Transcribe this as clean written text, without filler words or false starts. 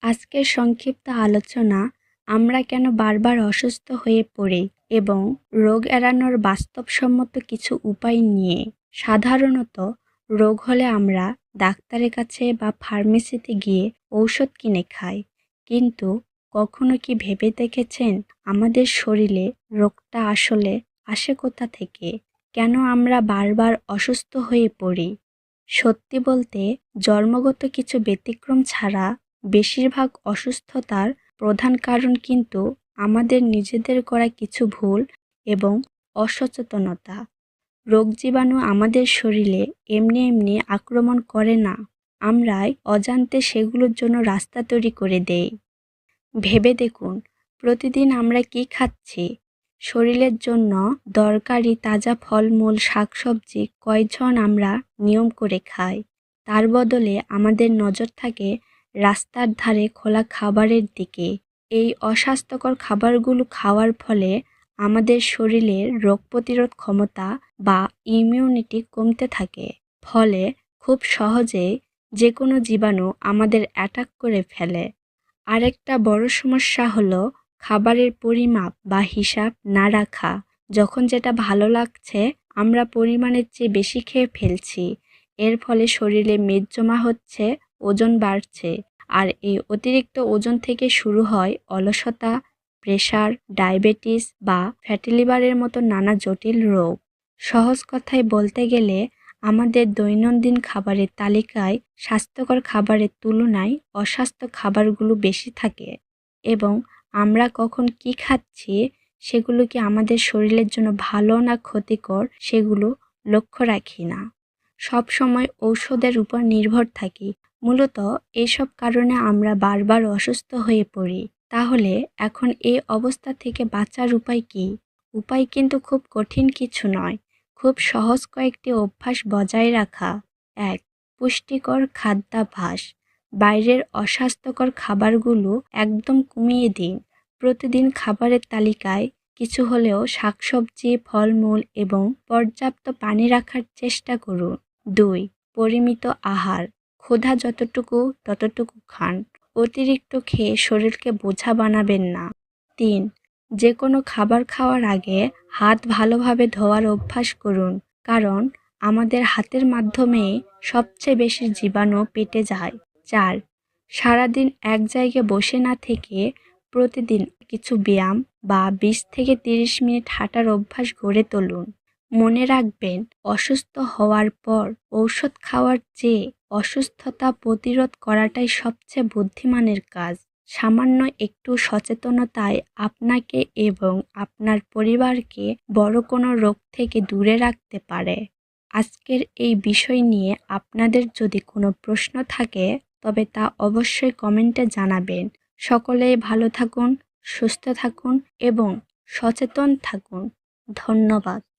আজকের সংক্ষিপ্ত আলোচনা আমরা কেন বারবার অসুস্থ হয়ে পড়ি এবং রোগ এড়ানোর বাস্তবসম্মত কিছু উপায় নিয়ে। সাধারণত রোগ হলে আমরা ডাক্তারের কাছে বা ফার্মেসিতে গিয়ে ঔষধ কিনে খাই, কিন্তু কখনো কি ভেবে দেখেছেন আমাদের শরীরে রোগটা আসলে আসে কোথা থেকে? কেন আমরা বারবার অসুস্থ হয়ে পড়ি? সত্যি বলতে জন্মগত কিছু ব্যতিক্রম ছাড়া বেশিরভাগ অসুস্থতার প্রধান কারণ কিন্তু আমাদের নিজেদের করা কিছু ভুল এবং অসচেতনতা। রোগ জীবাণু আমাদের শরীরে এমনি এমনি আক্রমণ করে না, আমরাই অজান্তে সেগুলোর জন্য রাস্তা তৈরি করে দেই। ভেবে দেখুন, প্রতিদিন আমরা কি খাচ্ছি? শরীরের জন্য দরকারি তাজা ফলমূল শাকসবজি কয়জন আমরা নিয়ম করে খাই? তার বদলে আমাদের নজর থাকে রাস্তার ধারে খোলা খাবারের দিকে। এই অস্বাস্থ্যকর খাবারগুলো খাওয়ার ফলে আমাদের শরীরের রোগ প্রতিরোধ ক্ষমতা বা ইমিউনিটি কমতে থাকে। ফলে খুব সহজেই যে কোনো জীবাণু আমাদের অ্যাটাক করে ফেলে। আরেকটা বড় সমস্যা হলো খাবারের পরিমাপ বা হিসাব না রাখা। যখন যেটা ভালো লাগছে আমরা পরিমাণের চেয়ে বেশি খেয়ে ফেলছি। এর ফলে শরীরে মেদ জমা হচ্ছে, ওজন বাড়ছে, আর এই অতিরিক্ত ওজন থেকে শুরু হয় অলসতা, প্রেশার, ডায়াবেটিস বা ফ্যাটি লিভারের মতো নানা জটিল রোগ। সহজ কথায় বলতে গেলে আমাদের দৈনন্দিন খাবারের তালিকায় স্বাস্থ্যকর খাবারের তুলনায় অস্বাস্থ্য খাবারগুলো বেশি থাকে, এবং আমরা কখন কি খাচ্ছি সেগুলো কি আমাদের শরীরের জন্য ভালো না ক্ষতিকর সেগুলো লক্ষ্য রাখি না। সব সময় ঔষধের উপর নির্ভর থাকি। মূলত এসব কারণে আমরা বারবার অসুস্থ হয়ে পড়ি। তাহলে এখন এই অবস্থা থেকে বাঁচার উপায় কি? উপায় কিন্তু খুব কঠিন কিছু নয়, খুব সহজ কয়েকটি অভ্যাস বজায় রাখা। ১. পুষ্টিকর খাদ্যাভ্যাস। বাইরের অস্বাস্থ্যকর খাবারগুলো একদম কমিয়ে দিন। প্রতিদিন খাবারের তালিকায় কিছু হলেও শাকসবজি, ফলমূল এবং পর্যাপ্ত পানি রাখার চেষ্টা করুন। ২. পরিমিত আহার। ক্ষুধা যতটুকু ততটুকু খান। অতিরিক্ত খেয়ে শরীরকে বোঝা বানাবেন না। ৩. যে কোনো খাবার খাওয়ার আগে হাত ভালোভাবে ধোয়ার অভ্যাস করুন, কারণ আমাদের হাতের মাধ্যমে সবচেয়ে বেশি জীবাণু পেটে যায়। ৪. সারাদিন এক জায়গায় বসে না থেকে প্রতিদিন কিছু ব্যায়াম বা ২০ থেকে ৩০ মিনিট হাঁটার অভ্যাস গড়ে তুলুন। মনে রাখবেন, অসুস্থ হওয়ার পর ঔষধ খাওয়ার চেয়ে অসুস্থতা প্রতিরোধ করাটাই সবচেয়ে বুদ্ধিমানের কাজ। সামান্য একটু সচেতনতায় আপনাকে এবং আপনার পরিবারকে বড় কোনো রোগ থেকে দূরে রাখতে পারে। আজকের এই বিষয় নিয়ে আপনাদের যদি কোনো প্রশ্ন থাকে তবে তা অবশ্যই কমেন্টে জানাবেন। সকলেই ভালো থাকুন, সুস্থ থাকুন এবং সচেতন থাকুন। ধন্যবাদ।